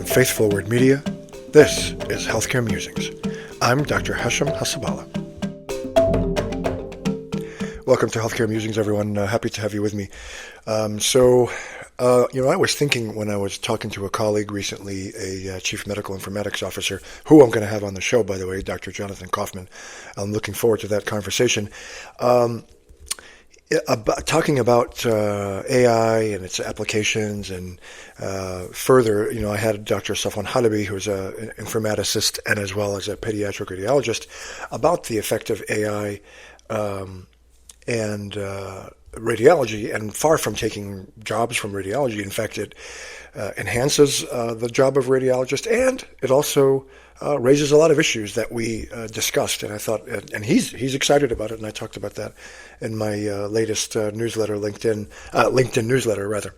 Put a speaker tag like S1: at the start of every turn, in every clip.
S1: From Faithful Word Media, this is Healthcare Musings. I'm Dr. Hashem Hasabala. Welcome to Healthcare Musings, everyone. Happy to have you with me. I was thinking when I was talking to a colleague recently, a chief medical informatics officer, who I'm going to have on the show, by the way, Dr. Jonathan Kaufman. I'm looking forward to that conversation. Talking about AI and its applications, and further, I had Dr. Safwan Halabi, who's an informaticist and as well as a pediatric radiologist, about the effect of AI and radiology, and far from taking jobs from radiology. In fact, it enhances the job of radiologist, and it also raises a lot of issues that we discussed. And I thought, and he's excited about it, and I talked about that in my latest newsletter, LinkedIn newsletter, rather.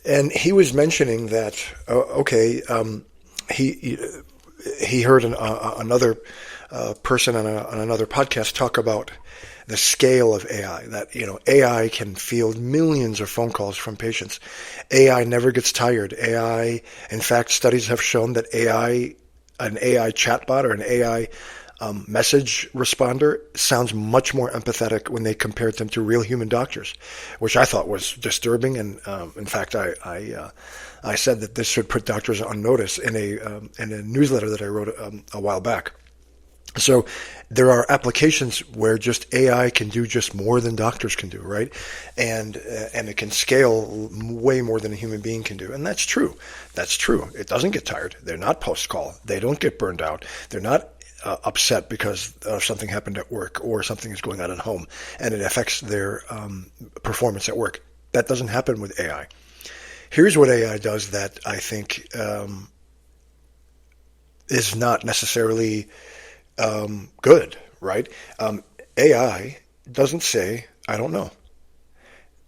S1: And he was mentioning that, he heard another person on another podcast talk about the scale of AI, that, AI can field millions of phone calls from patients. AI never gets tired. AI, in fact, studies have shown that an AI chatbot or an AI message responder sounds much more empathetic when they compared them to real human doctors, which I thought was disturbing. And in fact, I said that this should put doctors on notice in a newsletter that I wrote a while back. So there are applications where just AI can do just more than doctors can do, right? And it can scale way more than a human being can do. And that's true. That's true. It doesn't get tired. They're not post-call. They don't get burned out. They're not upset because something happened at work or something is going on at home and it affects their performance at work. That doesn't happen with AI. Here's what AI does that I think is not necessarily good, right? AI doesn't say, I don't know.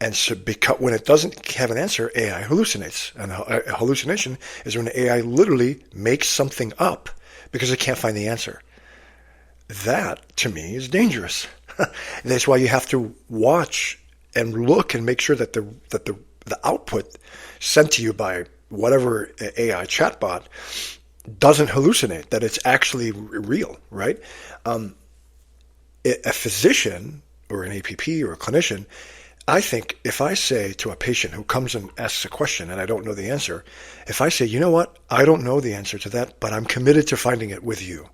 S1: And so when it doesn't have an answer, AI hallucinates. And a hallucination is when AI literally makes something up because it can't find the answer. That, to me, is dangerous. That's why you have to watch and look and make sure that the output sent to you by whatever AI chatbot doesn't hallucinate, that it's actually real, right? A physician or an APP or a clinician, I think if I say to a patient who comes and asks a question and I don't know the answer, if I say, you know what, I don't know the answer to that, but I'm committed to finding it with you,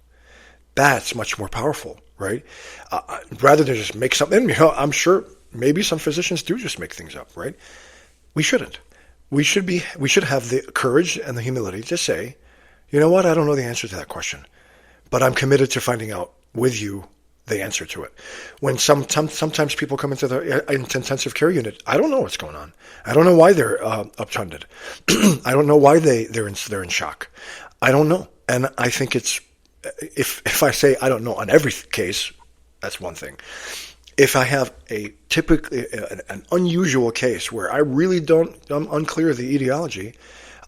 S1: that's much more powerful, right? Rather than just make something, I'm sure maybe some physicians do just make things up, right? We shouldn't. We should have the courage and the humility to say, you know what, I don't know the answer to that question, but I'm committed to finding out with you the answer to it. When sometimes people come into the intensive care unit, I don't know what's going on. I don't know why they're uptunded. I don't know why they're in shock. I don't know. And I think it's, if I say I don't know on every case, that's one thing. If I have typically an unusual case where I really I'm unclear of the etiology,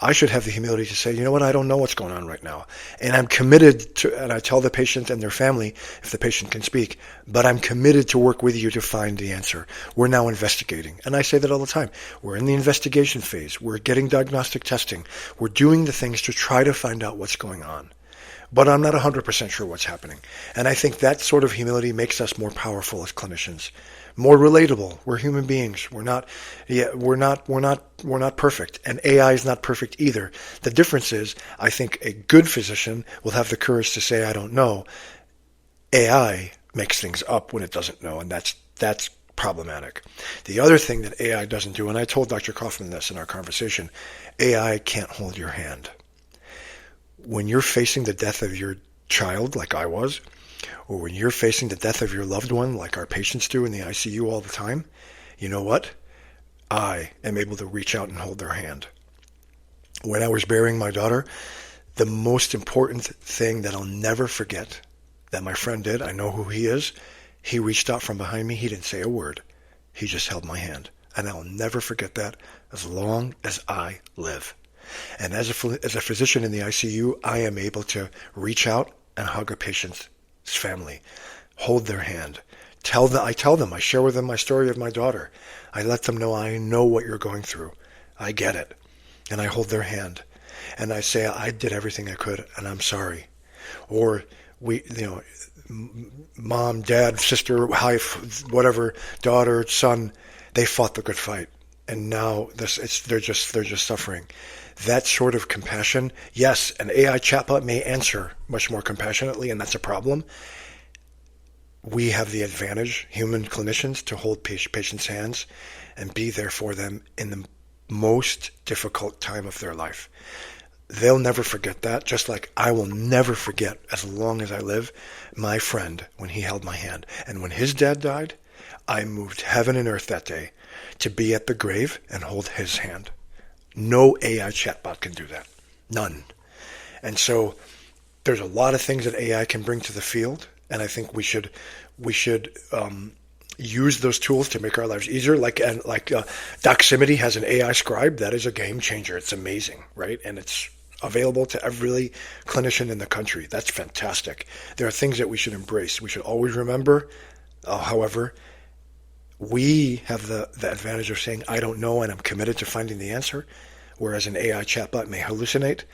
S1: I should have the humility to say, you know what, I don't know what's going on right now. And I'm committed to, and I tell the patient and their family, if the patient can speak, but I'm committed to work with you to find the answer. We're now investigating. And I say that all the time. We're in the investigation phase. We're getting diagnostic testing. We're doing the things to try to find out what's going on. But I'm not 100% sure what's happening. And I think that sort of humility makes us more powerful as clinicians, more relatable. We're human beings. We're not perfect. And AI is not perfect either. The difference is, I think a good physician will have the courage to say, I don't know. AI makes things up when it doesn't know, and that's problematic. The other thing that AI doesn't do, and I told Dr. Kaufman this in our conversation, AI can't hold your hand. When you're facing the death of your child, like I was, or when you're facing the death of your loved one, like our patients do in the ICU all the time, you know what? I am able to reach out and hold their hand. When I was burying my daughter, the most important thing that I'll never forget that my friend did, I know who he is, he reached out from behind me. He didn't say a word. He just held my hand. And I'll never forget that as long as I live. And as a physician in the ICU, I am able to reach out and hug a patient's family, hold their hand, I tell them, I share with them my story of my daughter. I let them know I know what you're going through. I get it. And I hold their hand. and I say, I did everything I could and I'm sorry. Or mom, dad, sister, wife, whatever, daughter, son, they fought the good fight. And now they're just suffering. That sort of compassion, yes, an AI chatbot may answer much more compassionately, and that's a problem. We have the advantage, human clinicians, to hold patients' hands and be there for them in the most difficult time of their life. They'll never forget that, just like I will never forget, as long as I live, my friend when he held my hand. And when his dad died, I moved heaven and earth that day to be at the grave and hold his hand. No AI chatbot can do that. None. And so there's a lot of things that AI can bring to the field, and I think we should use those tools to make our lives easier. Like Doximity has an AI scribe. That is a game changer. It's amazing, right? And it's available to every clinician in the country. That's fantastic. There are things that we should embrace. We should always remember, however, we have the advantage of saying, I don't know, and I'm committed to finding the answer, whereas an AI chatbot may hallucinate.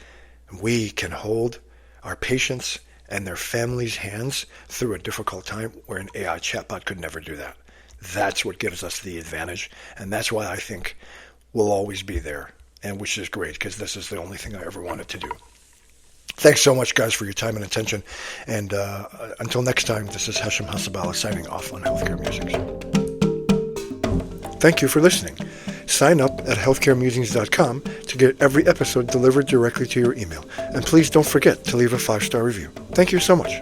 S1: We can hold our patients and their families' hands through a difficult time where an AI chatbot could never do that. That's what gives us the advantage, and that's why I think we'll always be there, and which is great, because this is the only thing I ever wanted to do. Thanks so much, guys, for your time and attention, and until next time, this is Hashem Hasabala signing off on Healthcare Musings. Thank you for listening. Sign up at healthcaremusings.com to get every episode delivered directly to your email. And please don't forget to leave a 5-star review. Thank you so much.